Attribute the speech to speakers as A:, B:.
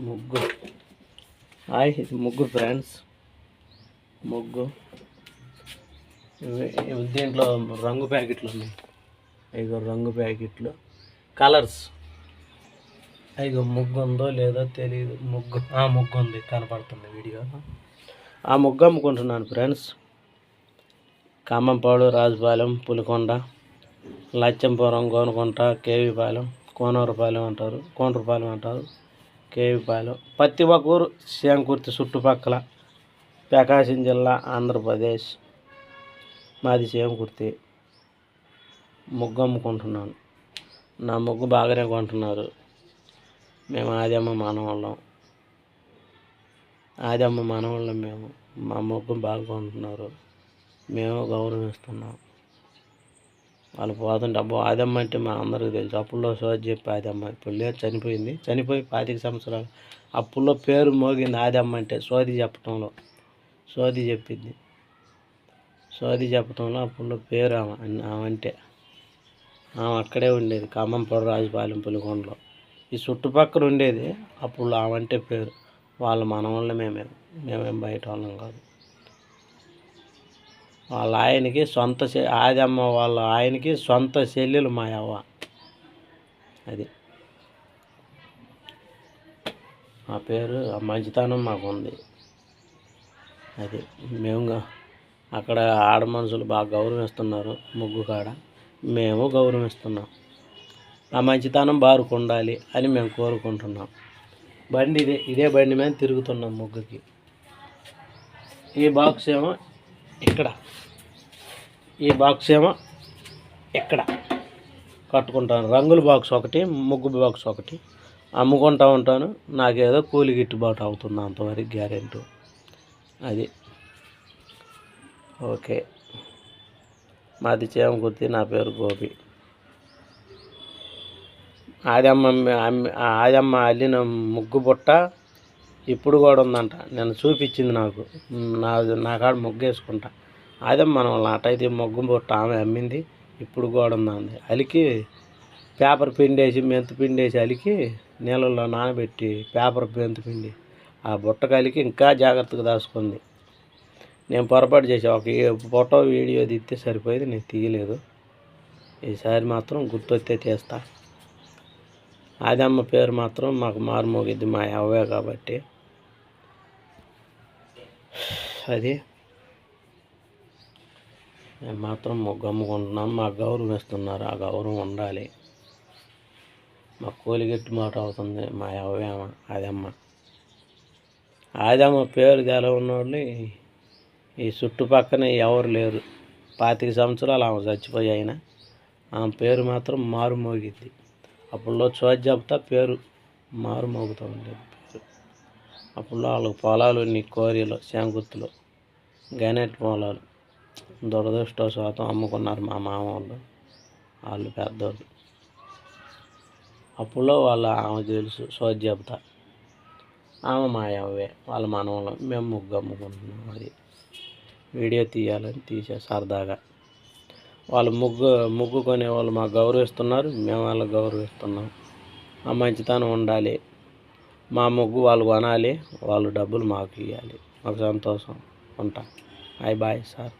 A: ముగ్గు. హాయ్, ఇది ముగ్గు ఫ్రెండ్స్. ముగ్గు దీంట్లో రంగు ప్యాకెట్లు ఉన్నాయి. ఇగో రంగు ప్యాకెట్లు, కలర్స్. ఇగో ముగ్గు ఉందో లేదో తెలియదు. ముగ్గు ఉంది, కనపడుతుంది వీడియో. ఆ ముగ్గు అమ్ముకుంటున్నాను ఫ్రెండ్స్. ఖమ్మంపాడు, రాజుపాలెం, పులికొండ, లచ్చంపురం, గోనకుంట, కేవీపాలెం, కోనూరుపాలెం అంటారు, కోనూరుపాలెం అంటారు, కేవీపాలెం, ప్రతి ఒక్క ఊరు శ్యాంకుర్తి చుట్టుపక్కల, ప్రకాశం జిల్లా, ఆంధ్రప్రదేశ్. మాది శ్యాంకుర్తి. ముగ్గు అమ్ముకుంటున్నాను. నా ముగ్గు బాగానే కొంటున్నారు. మేము ఆదమ్మ మనవాళ్ళం మేము. మా ముగ్గు బాగా కొంటున్నారు. మేము గౌరవిస్తున్నాం. వాళ్ళు పోతుంటే అబ్బో ఆదమ్మ అంటే మా అందరికీ తెలుసు. అప్పుల్లో సోది చెప్పి ఆదమ్మ, ఇప్పుడు లేదు, చనిపోయి 25 సంవత్సరాలు. అప్పుల్లో పేరు మోగింది ఆదమ్మ అంటే, సోది చెప్పటంలో. సోది చెప్పటంలో అప్పుల్లో పేరు ఆమె అక్కడే ఉండేది. ఖమ్మంపాడు, రాజుపాలెం, పులికొండలో ఈ చుట్టుపక్కల ఉండేది. అప్పుడు ఆమంటే పేరు. వాళ్ళ మనవాళ్ళే మేమేం బయట వాళ్ళం కాదు. వాళ్ళ ఆయనకి ఆదమ్మ వాళ్ళ ఆయనకి సొంత చెల్లెలు మా అవ్వ. అది ఆ పేరు, ఆ మంచితనం మాకు ఉంది. అది మేము అక్కడ ఆడ మనుషులు బాగా గౌరవిస్తున్నారు. ముగ్గు కాడ మేము గౌరవిస్తున్నాం. ఆ మంచితనం బారుకు ఉండాలి అని మేము కోరుకుంటున్నాం. బండి ఇదే బండి మీద తిరుగుతున్నాం ముగ్గుకి. ఈ బాక్స్ ఏమో ఇక్కడ, ఇక్కడ కట్టుకుంటాను. రంగుల బాక్స్ ఒకటి, ముగ్గు బాక్స్ ఒకటి అమ్ముకుంటూ ఉంటాను. నాకేదో కూలి గిట్టుబాటు అవుతుంది, అంతవరకు గ్యారెంటీ. అది ఓకే. మాది చేమకుర్తి. నా పేరు గోపి. ఆదమ్మ అల్లిన ముగ్గు బుట్ట ఇప్పుడు కూడా ఉందంట. నేను చూపించింది నాకు. నా కాడ ముగ్గు వేసుకుంటా. ఆదమ్మ మనం అటైతే ముగ్గు బుట్ట ఆమె అమ్మింది, ఇప్పుడు కూడా ఉందండి. అలికి పేపర్ పిండేసి, మెంతు పిండేసి అలికి నీళ్ళల్లో నానబెట్టి పేపర్ మెంతు పిండి ఆ బుట్ట కలికి ఇంకా జాగ్రత్తగా దాచుకుంది. నేను పొరపాటు చేసా. ఒక ఫోటో వీడియో తీస్తే సరిపోయేది, నేను తీయలేదు. ఈసారి మాత్రం గుర్తొస్తే తీస్తా. ఆదమ్మ పేరు మాత్రం మాకు మారుమోగిద్ది, మా అవ్వే కాబట్టి. అది మేము మాత్రం ముగ్గు అమ్ముకుంటున్నాం. మాకు గౌరవం ఇస్తున్నారు. ఆ గౌరవం ఉండాలి. మా కూలిగట్టు మాట అవుతుంది. మా అవ్వే ఆదమ్మ పేరు తెలవని వాళ్ళు ఈ చుట్టుపక్కన ఎవరు లేరు. 25 సంవత్సరాలు ఆమె చచ్చిపోయి అయినా ఆమె పేరు మాత్రం మారుమోగిద్ది. అప్పుడులో చోటు చెప్తా పేరు మారుమోగుతూ ఉండేది పేరు. అప్పుడులో వాళ్ళకి పొలాలు కోరిలో, శ్యాంకుర్తిలో గనేట్ పొలాలు. దురదృష్టవశాతం అమ్ముకున్నారు మా మామ వాళ్ళు పెద్దోళ్ళు. అప్పుడులో ఆమె తెలుసు, సోది చెప్తా. ఆమె మా అవ్వే, వాళ్ళ మనవలు. మేము ముగ్గు అమ్ముకుంటున్నాం. అది వీడియో తీయాలని తీసే సరదాగా. వాళ్ళు ముగ్గు కొనేవాళ్ళు మాకు గౌరవిస్తున్నారు, మేము వాళ్ళకి గౌరవిస్తున్నాం. ఆ మంచితనం ఉండాలి. మా ముగ్గు వాళ్ళు కొనాలి, వాళ్ళు డబ్బులు మాకు ఇవ్వాలి. మాకు సంతోషం. ఉంటా. Bye sir.